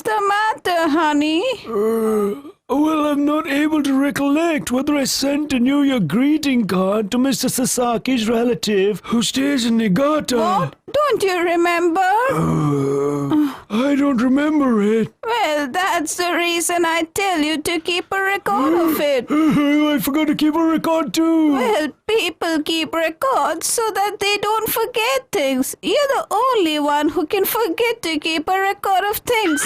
What's the matter, honey? Well, I'm not able to recollect whether I sent a New Year greeting card to Mr. Sasaki's relative who stays in Niigata. What? Don't you remember? I don't remember it. Well, that's the reason I tell you to keep a record of it. I forgot to keep a record too. Well, people keep records so that they don't forget things. You're the only one who can forget to keep a record of things.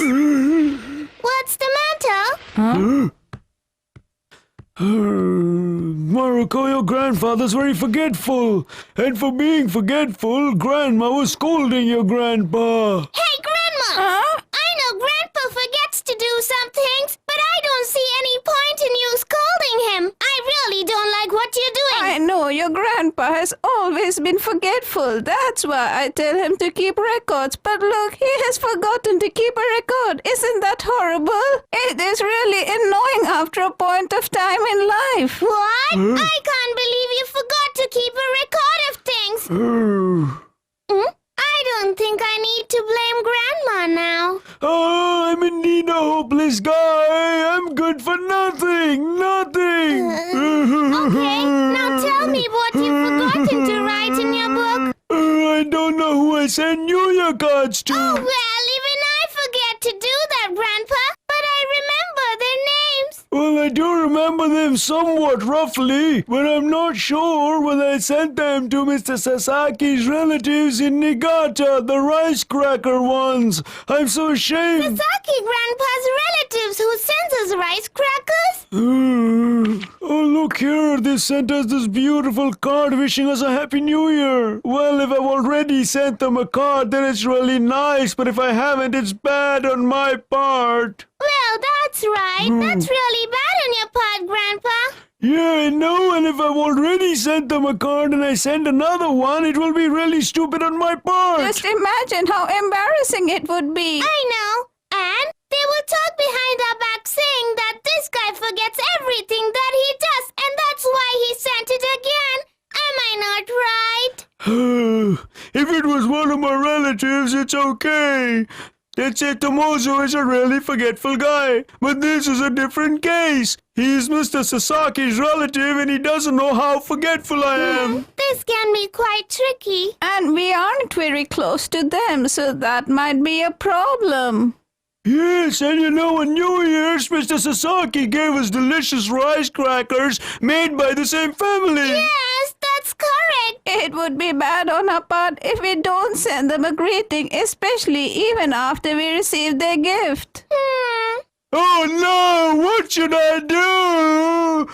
What's the matter? Maruko, your grandfather's very forgetful. And for being forgetful, Grandma was scolding your grandpa. Hey, Grandma! I know Grandpa forgets to do some things, but I don't see any point in you scolding him. I really don't like what you're doing. I know your grandpa has always been forgetful. That's why I tell him to keep records. But look, he has forgotten to keep a record. Isn't that horrible? It is really annoying after a point of time in life. What? I can't believe you forgot to keep a record of things. I don't think I need to blame Grandma now. Oh, I'm indeed a hopeless guy. I'm good for nothing. Nothing. Okay, now tell me what you've forgotten to write in your book. I don't know who I send New Year cards to. Oh, well, even I forget to do that, Grandpa. But I remember their names. Well, I do remember them somewhat roughly, but I'm not sure whether I sent them to Mr. Sasaki's relatives in Niigata, the rice cracker ones. I'm so ashamed. Sasaki Grandpa's relatives who sends us rice crackers? Oh, look here. They sent us this beautiful card wishing us a Happy New Year. Well, if I've already sent them a card, then it's really nice, but if I haven't, it's bad on my part. Well, that's right. That's really bad on your part, Grandpa. Yeah, I know, and if I've already sent them a card and I send another one, it will be really stupid on my part. Just imagine how embarrassing it would be. I know. And they will talk behind our back saying that this guy forgets everything that he does, and that's why he sent it again. Am I not right? If it was one of my relatives, it's okay. They'd say Tomozo is a really forgetful guy. But this is a different case. He's Mr. Sasaki's relative and he doesn't know how forgetful I am. This can be quite tricky. And we aren't very close to them, so that might be a problem. Yes, and you know, on New Year's, Mr. Sasaki gave us delicious rice crackers made by the same family. Yes, that's correct. It would be bad on our part if we don't send them a greeting, especially even after we receive their gift. Oh no, what should I do?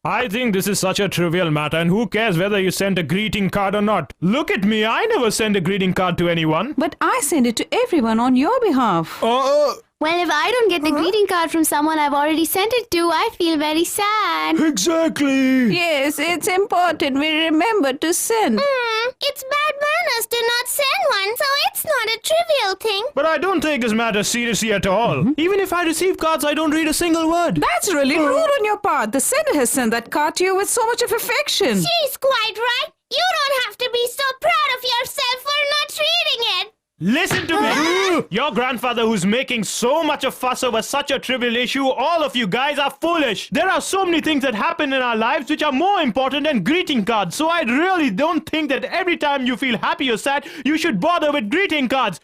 I think this is such a trivial matter, and who cares whether you sent a greeting card or not? Look at me, I never send a greeting card to anyone. But I send it to everyone on your behalf. Well, if I don't get the greeting card from someone I've already sent it to, I feel very sad. Exactly. Yes, it's important we remember to send. It's bad manners to not send one, so it's not a trivial thing. But I don't take this matter seriously at all. Even if I receive cards, I don't read a single word. That's really rude on your part. The sender has sent that card to you with so much of affection. She's quite right. You don't have to be so proud of yourself for not reading it. Listen to me! Your grandfather who's making so much of fuss over such a trivial issue, all of you guys are foolish. There are so many things that happen in our lives which are more important than greeting cards. So I really don't think that every time you feel happy or sad, you should bother with greeting cards.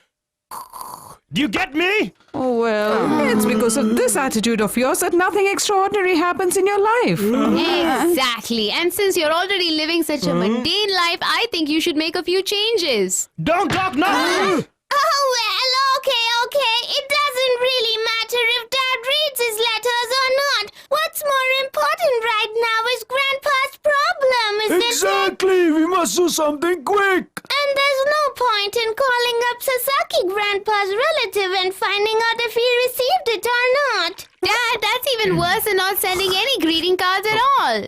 Do you get me? Oh, well, it's because of this attitude of yours that nothing extraordinary happens in your life. Exactly. And since you're already living such a mundane life, I think you should make a few changes. Don't talk now! Oh, well, okay. It doesn't really matter if Dad reads his letters or not. What's more important right now is Grandpa's problem, isn't it? Exactly. We must do something quick. And there's no point in calling up Sasaki Grandpa's relative and finding out if he received it or not. Dad, that's even worse than not sending any greeting cards at all.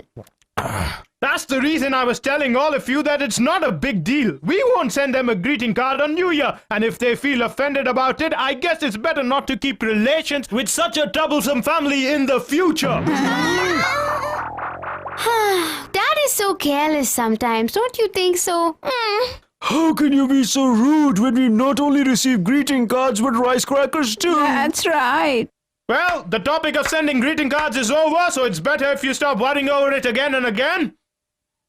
That's the reason I was telling all of you that it's not a big deal. We won't send them a greeting card on New Year. And if they feel offended about it, I guess it's better not to keep relations with such a troublesome family in the future. Dad is so careless sometimes, don't you think so? How can you be so rude when we not only receive greeting cards but rice crackers too? That's right. Well, the topic of sending greeting cards is over, so it's better if you stop worrying over it again and again.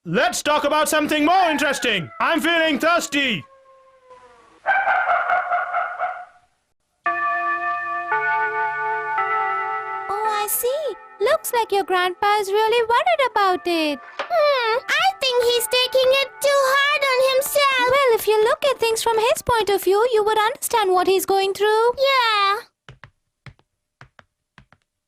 Let's talk about something more interesting. I'm feeling thirsty. Oh, I see. Looks like your grandpa is really worried about it. I think he's taking it too hard on himself. Well, if you look at things from his point of view, you would understand what he's going through. Yeah.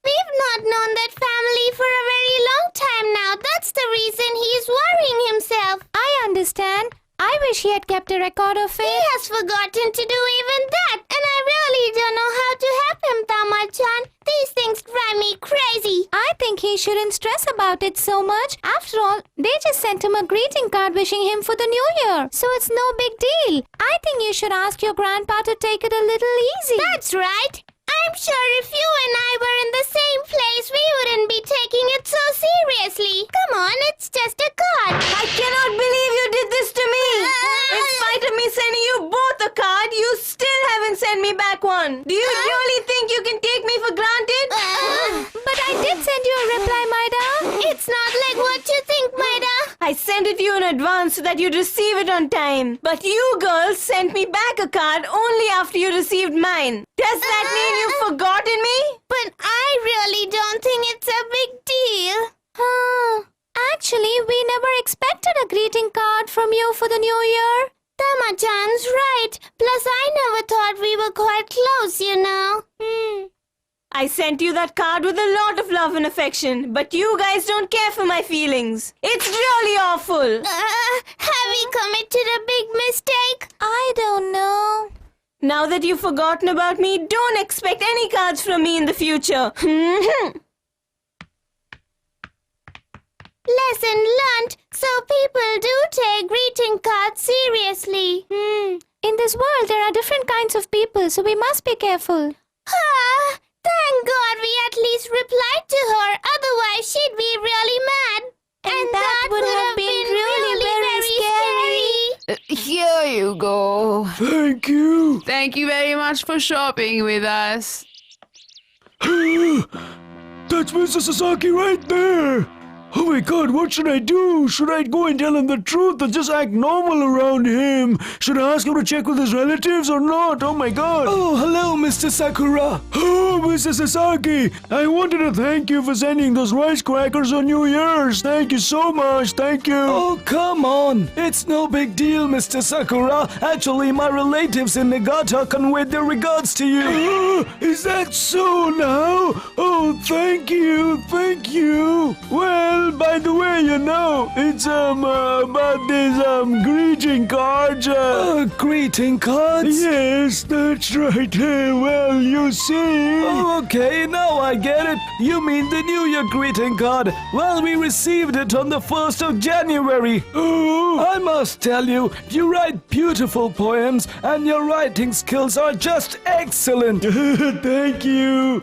We've not known that family for a very long time now. That's the reason he's worrying himself. I understand. I wish he had kept a record of it. He has forgotten to do even that. And I really don't know how to help him, Tama-chan. These things drive me crazy. I think he shouldn't stress about it so much. After all, they just sent him a greeting card wishing him for the new year. So it's no big deal. I think you should ask your grandpa to take it a little easy. That's right. I'm sure if you and I were in the same place, we wouldn't be taking it so seriously. Come on, it's just a card. I cannot believe you did this to me. In spite of me sending you both a card, you still haven't sent me back one. Do you really think you can take me for granted? But I did send you a reply, Maida. It's not like what you think, Maida. I sent it to you in advance so that you'd receive it on time. But you girls sent me back a card only after you received mine. Does that mean you've forgotten me? But I really don't think it's a big deal. Actually, we never expected a greeting card from you for the new year. Tama-chan's right. Plus, I never thought we were quite close, you know. I sent you that card with a lot of love and affection, but you guys don't care for my feelings. It's really awful. Have we committed a big mistake? I don't know. Now that you've forgotten about me, don't expect any cards from me in the future. Lesson learned. So people do take greeting cards seriously. In this world, there are different kinds of people, so we must be careful. Thank God we at least replied to her. Otherwise, she'd be really mad. And that would have been really very scary. Here you go. Thank you. Thank you very much for shopping with us. That's Mr. Sasaki right there. Oh my god, what should I do? Should I go and tell him the truth or just act normal around him? Should I ask him to check with his relatives or not? Oh my god. Oh, hello, Mr. Sakura. Oh, Mr. Sasaki. I wanted to thank you for sending those rice crackers on New Year's. Thank you so much. Thank you. Oh, come on. It's no big deal, Mr. Sakura. Actually, my relatives in Nagata conveyed their regards to you. Is that so now? Oh, thank you. Thank you. Well, by the way, you know, it's about these greeting cards. Greeting cards? Yes, that's right. Well, you see. Oh, okay, now I get it. You mean the New Year greeting card. Well, we received it on the 1st of January. Oh. I must tell you, you write beautiful poems and your writing skills are just excellent. Thank you.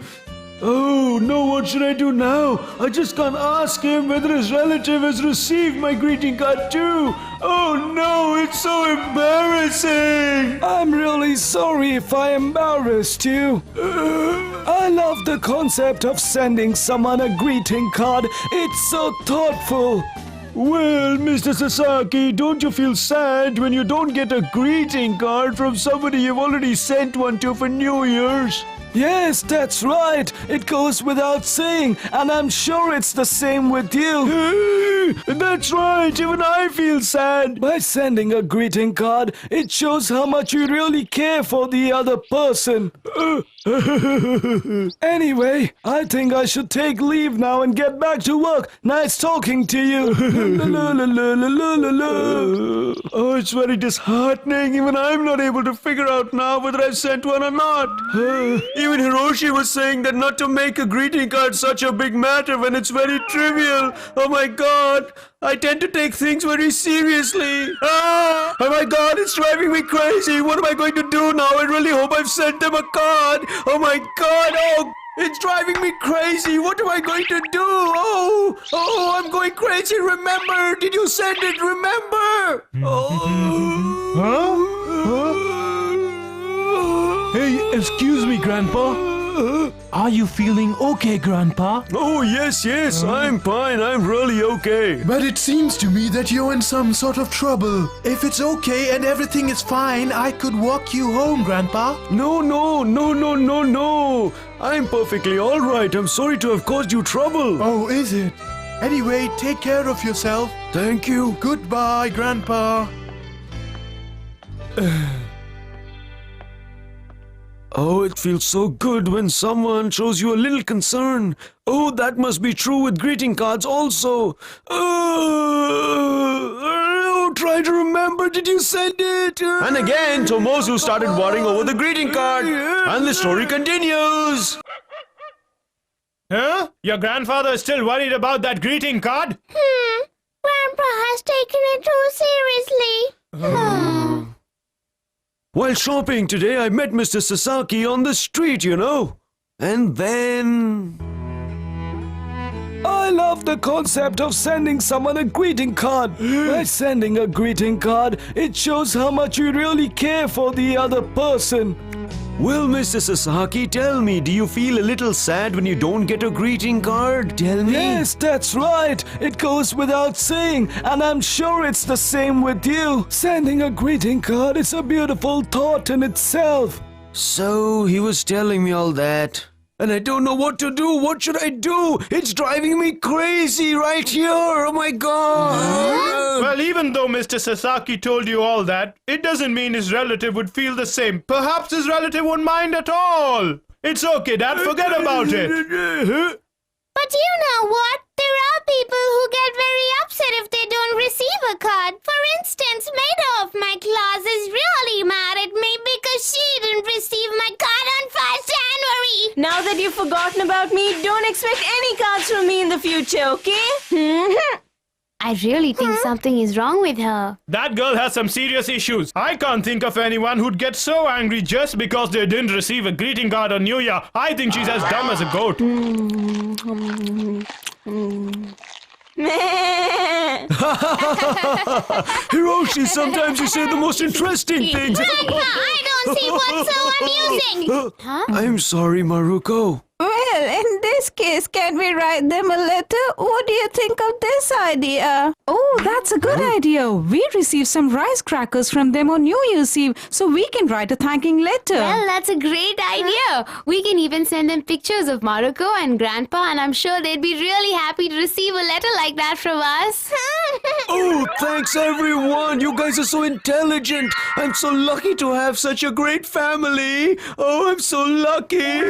Oh, no, what should I do now? I just can't ask him whether his relative has received my greeting card too. Oh no, it's so embarrassing. I'm really sorry if I embarrassed you. I love the concept of sending someone a greeting card. It's so thoughtful. Well, Mr. Sasaki, don't you feel sad when you don't get a greeting card from somebody you've already sent one to for New Year's? Yes, that's right. It goes without saying, and I'm sure it's the same with you. That's right, even I feel sad. By sending a greeting card, it shows how much you really care for the other person. Anyway, I think I should take leave now and get back to work. Nice talking to you. Oh, it's very disheartening. Even I'm not able to figure out now whether I've sent one or not. Even Hiroshi was saying that not to make a greeting card such a big matter when it's very trivial. Oh my god, I tend to take things very seriously. Oh my god, it's driving me crazy. What am I going to do now? I really hope I've sent them a card. Oh my god, oh, it's driving me crazy. What am I going to do? Oh, I'm going crazy. Remember, did you send it? Remember? Oh. Hey, excuse me, Grandpa. Are you feeling okay, Grandpa? Oh, yes, I'm fine. I'm really okay. But it seems to me that you're in some sort of trouble. If it's okay and everything is fine, I could walk you home, Grandpa. No. I'm perfectly all right. I'm sorry to have caused you trouble. Oh, is it? Anyway, take care of yourself. Thank you. Goodbye, Grandpa. Oh, it feels so good when someone shows you a little concern. Oh, that must be true with greeting cards also. Oh, try to remember, did you send it? And again, Tomozu started worrying over the greeting card. And the story continues. Huh? Your grandfather is still worried about that greeting card? Grandpa has taken it too seriously. While shopping today, I met Mr. Sasaki on the street, you know. And then... I love the concept of sending someone a greeting card. By sending a greeting card, it shows how much you really care for the other person. Well, Mr. Sasaki, tell me, do you feel a little sad when you don't get a greeting card? Tell me. Yes, that's right. It goes without saying, and I'm sure it's the same with you. Sending a greeting card is a beautiful thought in itself. So, he was telling me all that. And I don't know what to do. What should I do? It's driving me crazy right here. Oh my God. Well, even though Mr. Sasaki told you all that, it doesn't mean his relative would feel the same. Perhaps his relative won't mind at all. It's okay, Dad. Forget about it. But you know what? There are people who get very upset if they don't receive a card. For instance, Maida of my class is really mad at me because she didn't receive my card on 1st January. Now that you've forgotten about me, don't expect any cards from me in the future, okay? I really think something is wrong with her. That girl has some serious issues. I can't think of anyone who'd get so angry just because they didn't receive a greeting card on New Year. I think she's as dumb as a goat. Hiroshi, sometimes you say the most interesting things. Grandpa, I don't see what's so amusing. I'm sorry, Maruko. Well, in this case, can we write them a letter? What do you think of this idea? Oh, that's a good idea. We received some rice crackers from them on New Year's Eve, so we can write a thanking letter. Well, that's a great idea. We can even send them pictures of Maruko and Grandpa, and I'm sure they'd be really happy to receive a letter like that from us. Oh, thanks everyone. You guys are so intelligent. I'm so lucky to have such a great family. Oh, I'm so lucky.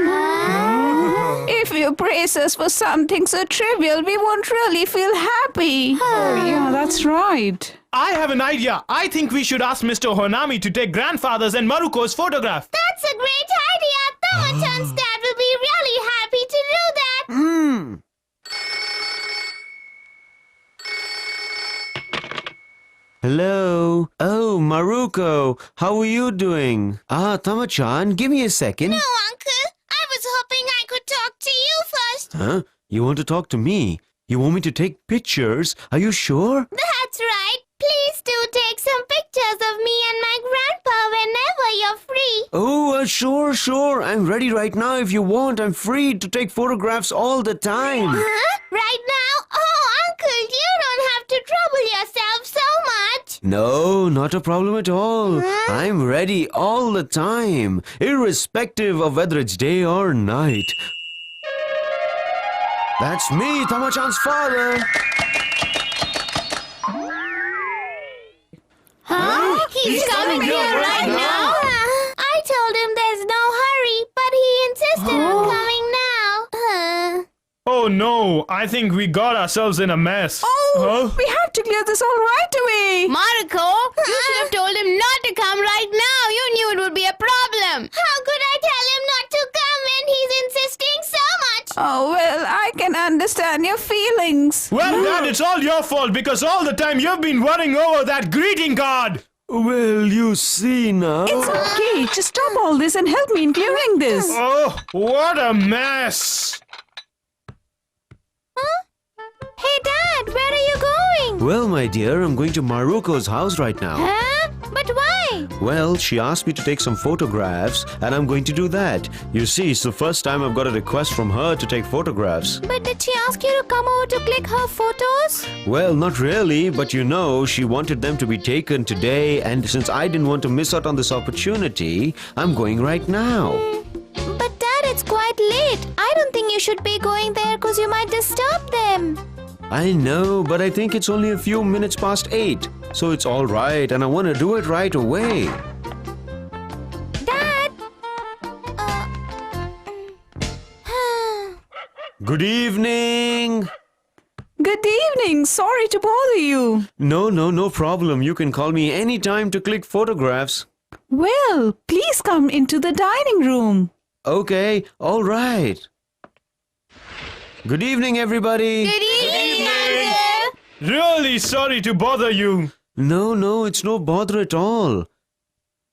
If you praise us for something so trivial, we won't really feel happy. Oh, yeah, that's right. I have an idea. I think we should ask Mr. Honami to take grandfather's and Maruko's photograph. That's a great idea. Tama-chan's dad will be really happy to do that. Hello. Oh, Maruko. How are you doing? Tama-chan, give me a second. No, Uncle. I was hoping I could talk to you first. Huh? You want to talk to me? You want me to take pictures? Are you sure? That's right. Please do take some pictures of me and my grandpa whenever you're free. Oh, sure. I'm ready right now if you want. I'm free to take photographs all the time. Huh? Right now? Oh, Uncle, you don't have to trouble yourself so much. No, not a problem at all. I'm ready all the time, irrespective of whether it's day or night. That's me, Tama-chan's father. Huh? He's coming here right now? I told him there's no hurry, but he insisted on coming now. Oh no, I think we got ourselves in a mess. Oh, we have to clear this all right away. Maruko, you should have told him not to come right now. You knew it would be a problem. How could I tell him not to come when he's insisting so much? Oh, well, I can understand your feelings. Well, Dad, it's all your fault because all the time you've been worrying over that greeting card. Well, you see now. It's okay. Just stop all this and help me in clearing this. Oh, what a mess. Hey, Dad, where are you going? Well, my dear, I'm going to Maruko's house right now. Huh? But why? Why? Well, she asked me to take some photographs, and I'm going to do that. You see, it's the first time I've got a request from her to take photographs. But did she ask you to come over to click her photos? Well, not really, but you know, she wanted them to be taken today, and since I didn't want to miss out on this opportunity, I'm going right now. But Dad, it's quite late. I don't think you should be going there because you might disturb them. I know, but I think it's only a few minutes past 8, so it's all right, and I want to do it right away. Dad! Good evening. Good evening. Sorry to bother you. No problem. You can call me anytime to click photographs. Well, please come into the dining room. Okay, all right. Good evening, everybody. Good evening, Uncle. Really sorry to bother you. No, it's no bother at all.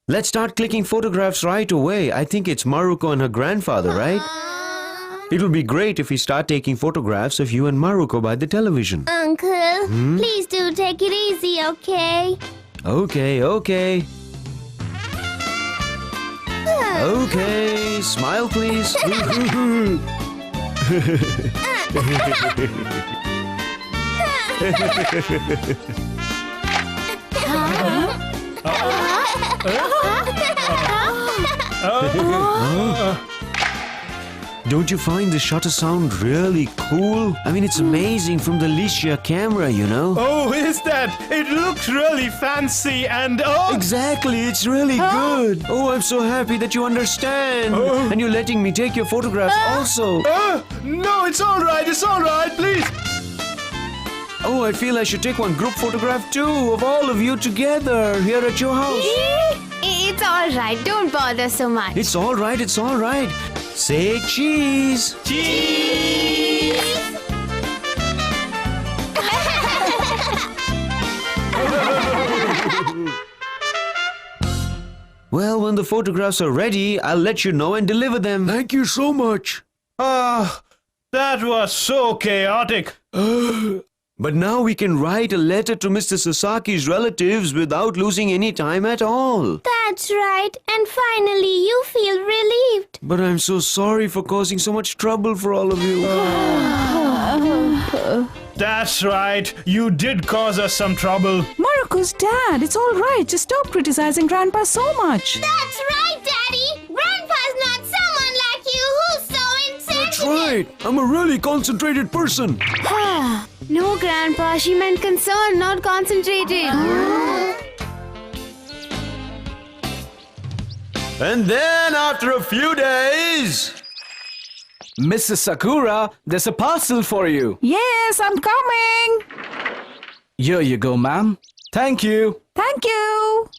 Let's start clicking photographs right away. I think it's Maruko and her grandfather, right? It'll be great if we start taking photographs of you and Maruko by the television. Uncle, please do take it easy, okay? Okay. Okay, smile please. Don't you find the shutter sound really cool? I mean, it's amazing from the Shueisha camera, you know? Oh, is that? It looks really fancy and Exactly, it's really good. Oh, I'm so happy that you understand. And you're letting me take your photographs also. no, it's all right, please. Oh, I feel I should take one group photograph too of all of you together here at your house. It's all right. Don't bother so much. It's all right. Say cheese. Cheese! Well, when the photographs are ready, I'll let you know and deliver them. Thank you so much. That was so chaotic. But now we can write a letter to Mr. Sasaki's relatives without losing any time at all. That's right. And finally, you feel relieved. But I'm so sorry for causing so much trouble for all of you. That's right. You did cause us some trouble. Maruko's dad, it's all right. Just stop criticizing Grandpa so much. That's right, Daddy. Grandpa's not someone like you who's so insensitive. That's right. I'm a really concentrated person. No, Grandpa. She meant concerned, not concentrated. And then after a few days... Mrs. Sakura, there's a parcel for you. Yes, I'm coming. Here you go, ma'am. Thank you. Thank you.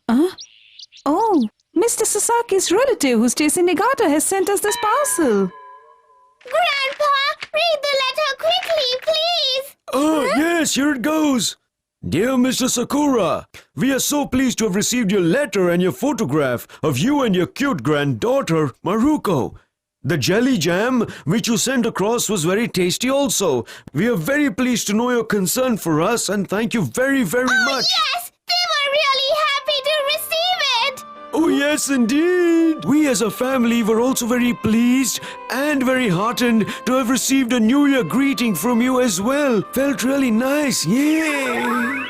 Oh, Mr. Sasaki's relative who stays in Niigata has sent us this parcel. Grandpa, read the letter quickly, please. Oh, yes, here it goes. Dear Mr. Sakura, we are so pleased to have received your letter and your photograph of you and your cute granddaughter, Maruko. The jelly jam which you sent across was very tasty also. We are very pleased to know your concern for us and thank you very much. Yes, they were really happy to receive it. Oh, yes, indeed. We as a family were also very pleased and very heartened to have received a New Year greeting from you as well. Felt really nice. Yay! Grandpa,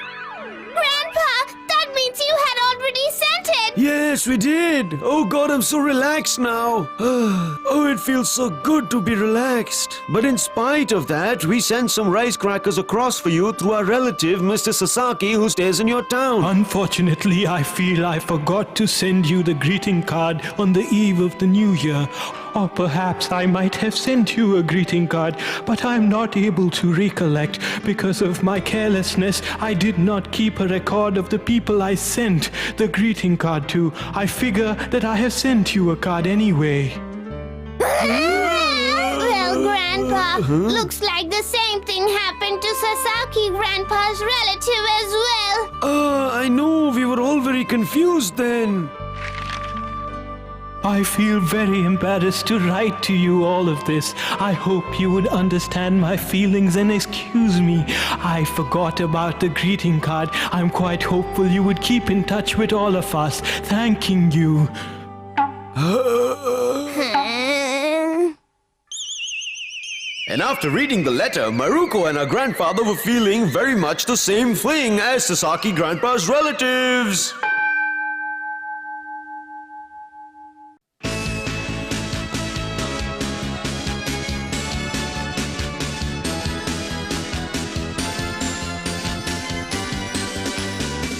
that means you had already sent it. Yes, we did. Oh, God, I'm so relaxed now. Oh, it feels so good to be relaxed. But in spite of that, we sent some rice crackers across for you through our relative, Mr. Sasaki, who stays in your town. Unfortunately, I feel I forgot to send you the greeting card on the eve of the new year. Or perhaps I might have sent you a greeting card, but I'm not able to recollect. Because of my carelessness, I did not keep a record of the people I sent the greeting card to. I figure that I have sent you a card anyway. Well, Grandpa, looks like the same thing happened to Sasaki Grandpa's relative as well. I know. We were all very confused then. I feel very embarrassed to write to you all of this. I hope you would understand my feelings and excuse me. I forgot about the greeting card. I'm quite hopeful you would keep in touch with all of us. Thanking you. And after reading the letter, Maruko and her grandfather were feeling very much the same thing as Sasaki Grandpa's relatives.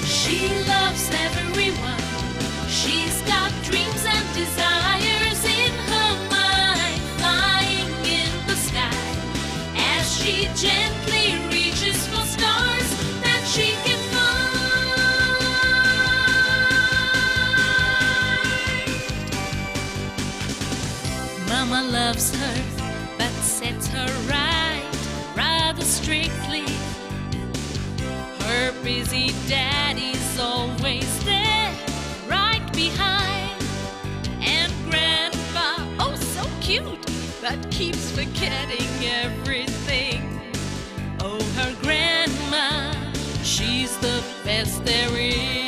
She loves everyone. She's got dreams and desires in her mind, flying in the sky as she gently reaches for stars that she can find. Mama loves her, but sets her right rather strictly. Her busy daddy's always there, right behind. And Grandpa, oh so cute, but keeps forgetting everything. Oh, her grandma, she's the best there is.